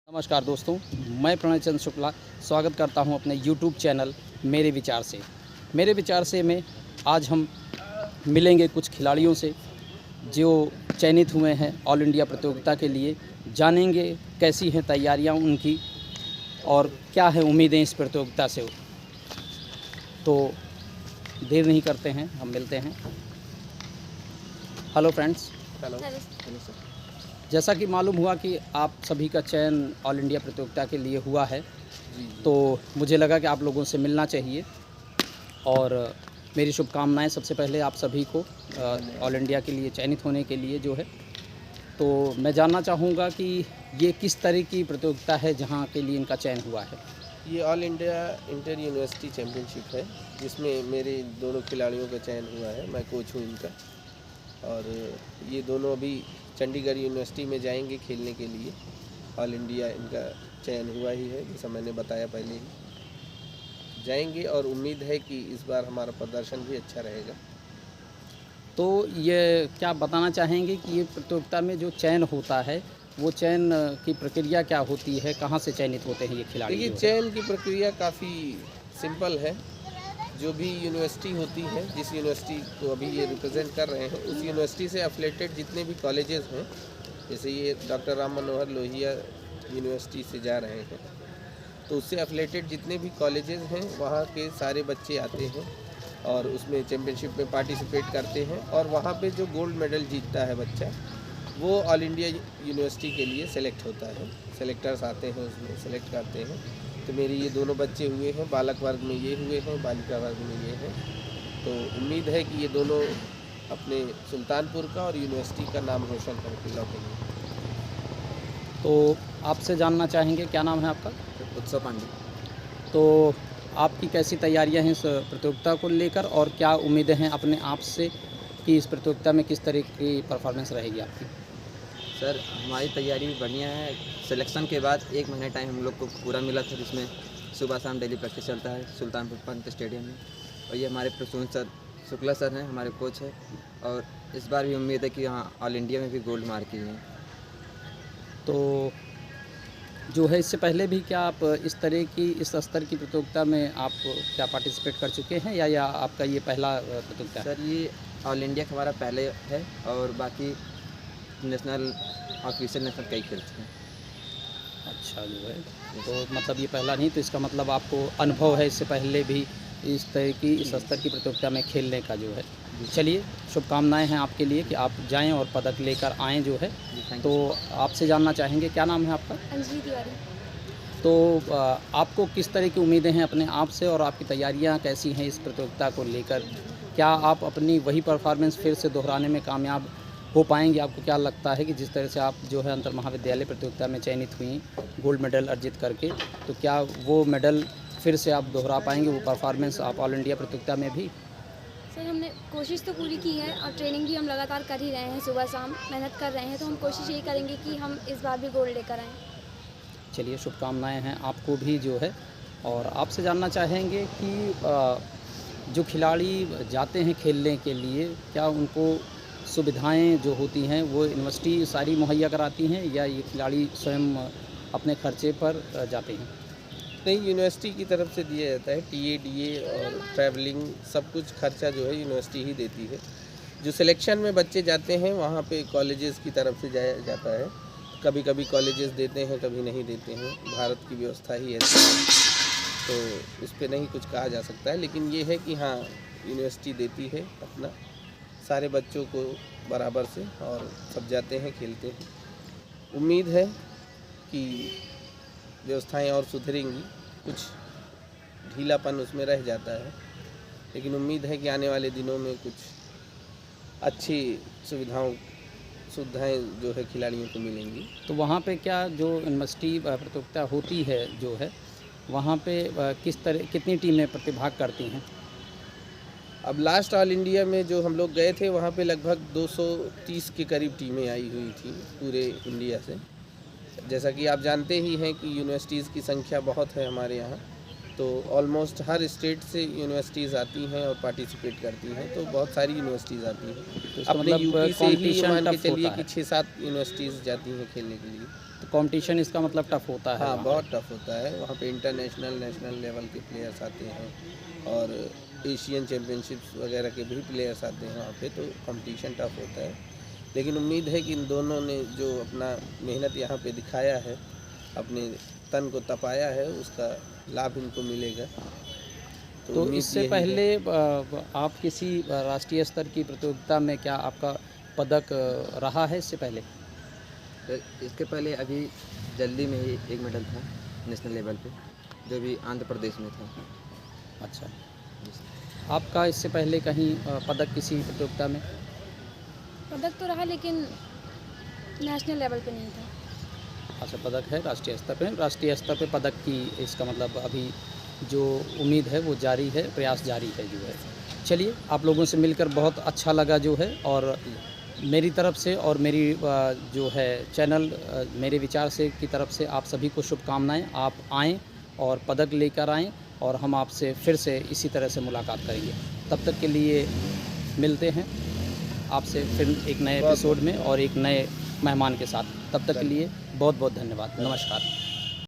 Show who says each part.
Speaker 1: नमस्कार दोस्तों, मैं प्रणय चंद्र शुक्ला स्वागत करता हूं अपने YouTube चैनल मेरे विचार से। मेरे विचार से में आज हम मिलेंगे कुछ खिलाड़ियों से जो चयनित हुए हैं ऑल इंडिया प्रतियोगिता के लिए। जानेंगे कैसी हैं तैयारियां उनकी और क्या है उम्मीदें इस प्रतियोगिता से। तो देर नहीं करते हैं, हम मिलते हैं। Hello friends.
Speaker 2: Hello
Speaker 1: sir. जैसा कि मालूम हुआ कि आप सभी का चयन ऑल इंडिया प्रतियोगिता के लिए हुआ है, तो मुझे लगा कि आप लोगों से मिलना चाहिए और मेरी शुभकामनाएं सबसे पहले आप सभी को ऑल इंडिया के लिए चयनित होने के लिए जो है। तो मैं जानना चाहूँगा कि ये किस तरह की प्रतियोगिता है जहाँ के लिए इनका चयन हुआ है।
Speaker 2: ये all India inter university championship है जिसमें मेरे दोनों खिलाड़ियों का चयन हुआ है। मैं कोच हूँ इनका और ये दोनों अभी चंडीगढ़ यूनिवर्सिटी में जाएंगे खेलने के लिए। ऑल इंडिया इनका चयन हुआ ही है, जैसा मैंने बताया पहले ही जाएंगे और उम्मीद है कि इस बार हमारा प्रदर्शन भी अच्छा रहेगा।
Speaker 1: तो ये क्या बताना चाहेंगे कि ये प्रतियोगिता में जो चयन होता है वो चयन की प्रक्रिया क्या होती है, कहाँ से चयनित होते हैं ये खिलाड़ी?
Speaker 2: देखिए, चयन की प्रक्रिया काफ़ी सिंपल है। जो भी यूनिवर्सिटी होती है, जिस यूनिवर्सिटी को अभी ये रिप्रेजेंट कर रहे हैं, उस यूनिवर्सिटी से एफिलेटेड जितने भी कॉलेजेस हैं, जैसे ये डॉक्टर राम मनोहर लोहिया यूनिवर्सिटी से जा रहे हैं, तो उससे एफिलेटेड जितने भी कॉलेजेस हैं वहाँ के सारे बच्चे आते हैं और उसमें चैम्पियनशिप में पार्टिसिपेट करते हैं। और वहाँ पे जो गोल्ड मेडल जीतता है बच्चा, वो ऑल इंडिया यूनिवर्सिटी के लिए सेलेक्ट होता है। सेलेक्टर्स आते हैं, उसमें सेलेक्ट करते हैं। तो मेरे ये दोनों बच्चे हुए हैं, बालक वर्ग में ये हुए हैं, बालिका वर्ग में ये हैं। तो उम्मीद है कि ये दोनों अपने सुल्तानपुर का और यूनिवर्सिटी का नाम रोशन करके लौटेंगे।
Speaker 1: तो आपसे जानना चाहेंगे, क्या नाम है आपका?
Speaker 2: उत्सव पांडे।
Speaker 1: तो आपकी कैसी तैयारियां हैं इस प्रतियोगिता को लेकर और क्या उम्मीदें हैं अपने आप से कि इस प्रतियोगिता में किस तरह की परफॉर्मेंस रहेगी आपकी?
Speaker 3: सर, हमारी तैयारी भी बढ़िया है। सिलेक्शन के बाद 1 महीना टाइम हम लोग को पूरा मिला था, जिसमें सुबह शाम डेली प्रैक्टिस चलता है सुल्तानपुर पंत स्टेडियम में। और ये हमारे प्रसून सर शुक्ला सर हैं, हमारे कोच हैं। और इस बार भी उम्मीद है कि हाँ, ऑल इंडिया में भी गोल्ड मार की है।
Speaker 1: तो जो है इससे पहले भी क्या आप इस तरह की इस स्तर की प्रतियोगिता में आप क्या पार्टिसिपेट कर चुके हैं या आपका ये पहला प्रतियोगिता है?
Speaker 3: सर, ये ऑल इंडिया का हमारा पहले है और बाकी नेशनल ऑफिशियल नेशनल कई खेलते हैं।
Speaker 1: अच्छा, जो है तो मतलब ये पहला नहीं, तो इसका मतलब आपको अनुभव है इससे पहले भी इस तरह की इस स्तर की प्रतियोगिता में खेलने का जो है। चलिए, शुभकामनाएं हैं आपके लिए कि आप जाएं और पदक लेकर आएँ जो है। तो आपसे जानना चाहेंगे, क्या नाम है आपका?
Speaker 4: अंजलि तिवारी।
Speaker 1: तो आपको किस तरह की उम्मीदें हैं अपने आप से और आपकी तैयारियां कैसी हैं इस प्रतियोगिता को लेकर? क्या आप अपनी वही परफॉर्मेंस फिर से दोहराने में कामयाब हो पाएंगे? आपको क्या लगता है कि जिस तरह से आप जो है अंतर महाविद्यालय प्रतियोगिता में चयनित हुई गोल्ड मेडल अर्जित करके, तो क्या वो मेडल फिर से आप दोहरा पाएंगे, वो परफॉर्मेंस आप ऑल इंडिया प्रतियोगिता में भी?
Speaker 4: सर, हमने कोशिश तो पूरी की है और ट्रेनिंग भी हम लगातार कर ही रहे हैं, सुबह शाम मेहनत कर रहे हैं। तो हम कोशिश यही करेंगे कि हम इस बार भी गोल्ड लेकर आएँ।
Speaker 1: चलिए, शुभकामनाएं हैं आपको भी जो है। और आपसे जानना चाहेंगे कि जो खिलाड़ी जाते हैं खेलने के लिए, क्या उनको सुविधाएं जो होती हैं वो यूनिवर्सिटी सारी मुहैया कराती हैं या ये खिलाड़ी स्वयं अपने खर्चे पर जाते हैं?
Speaker 2: नहीं, यूनिवर्सिटी की तरफ से दिया जाता है। टीए, डीए और ट्रैवलिंग सब कुछ खर्चा जो है यूनिवर्सिटी ही देती है। जो सिलेक्शन में बच्चे जाते हैं वहाँ पे कॉलेजेस की तरफ से जाया जाता है। कभी कभी कॉलेजेस देते हैं, कभी नहीं देते हैं। भारत की व्यवस्था ही ऐसी है, तो इस पे नहीं कुछ कहा जा सकता है। लेकिन ये है कि हाँ, यूनिवर्सिटी देती है अपना सारे बच्चों को बराबर से और सब जाते हैं, खेलते हैं। उम्मीद है कि व्यवस्थाएं और सुधरेंगी। कुछ ढीलापन उसमें रह जाता है, लेकिन उम्मीद है कि आने वाले दिनों में कुछ अच्छी सुविधाएं जो है खिलाड़ियों को मिलेंगी।
Speaker 1: तो वहाँ पे क्या जो यूनिवर्सिटी प्रतियोगिता होती है जो है, वहाँ पे कितनी टीमें प्रतिभाग करती हैं?
Speaker 2: अब लास्ट ऑल इंडिया में जो हम लोग गए थे, वहाँ पे लगभग 230 के करीब टीमें आई हुई थी पूरे इंडिया से। जैसा कि आप जानते ही हैं कि यूनिवर्सिटीज़ की संख्या बहुत है हमारे यहाँ, तो ऑलमोस्ट हर स्टेट से यूनिवर्सिटीज़ आती हैं और पार्टिसिपेट करती हैं। तो बहुत सारी यूनिवर्सिटीज़ आती हैं।
Speaker 1: तो
Speaker 2: अपने
Speaker 1: मतलब
Speaker 2: यूपी से ही
Speaker 1: कंपटीशन
Speaker 2: मान के
Speaker 1: टफ
Speaker 2: चलिए
Speaker 1: होता
Speaker 2: कि
Speaker 1: है।
Speaker 2: 6-7 यूनिवर्सिटीज़ जाती हैं खेलने के लिए।
Speaker 1: तो कंपटीशन इसका मतलब टफ होता है
Speaker 2: हाँ,
Speaker 1: वहाँ।
Speaker 2: बहुत टफ होता है वहाँ पे। इंटरनेशनल नेशनल लेवल के प्लेयर्स आते हैं और एशियन चैम्पियनशिप्स वगैरह के भी प्लेयर्स आते हैं वहाँ पे, तो कंपटीशन टफ होता है। लेकिन उम्मीद है कि इन दोनों ने जो अपना मेहनत यहाँ पे दिखाया है, अपने तन को तपाया है, उसका लाभ इनको मिलेगा।
Speaker 1: तो
Speaker 2: उम्मीद
Speaker 1: इससे
Speaker 2: यही है।
Speaker 1: पहले आप किसी राष्ट्रीय स्तर की प्रतियोगिता में क्या आपका पदक रहा है इससे पहले?
Speaker 3: इसके पहले अभी जल्दी में ही एक मेडल था नेशनल लेवल पे, जो भी आंध्र प्रदेश में था।
Speaker 1: अच्छा, आपका इससे पहले कहीं पदक किसी प्रतियोगिता में?
Speaker 4: पदक तो रहा लेकिन नेशनल लेवल पे नहीं था।
Speaker 1: अच्छा, पदक है राष्ट्रीय स्तर पे। राष्ट्रीय स्तर पे पदक की इसका मतलब अभी जो उम्मीद है वो जारी है, प्रयास जारी है जो है। चलिए, आप लोगों से मिलकर बहुत अच्छा लगा जो है, और मेरी तरफ से और मेरी जो है चैनल मेरे विचार से की तरफ से आप सभी को शुभकामनाएं। आप आएँ और पदक लेकर आएँ, और हम आपसे फिर से इसी तरह से मुलाकात करेंगे। तब तक के लिए मिलते हैं आपसे फिर एक नए एपिसोड में और एक नए मेहमान के साथ। तब तक के लिए बहुत बहुत धन्यवाद। नमस्कार।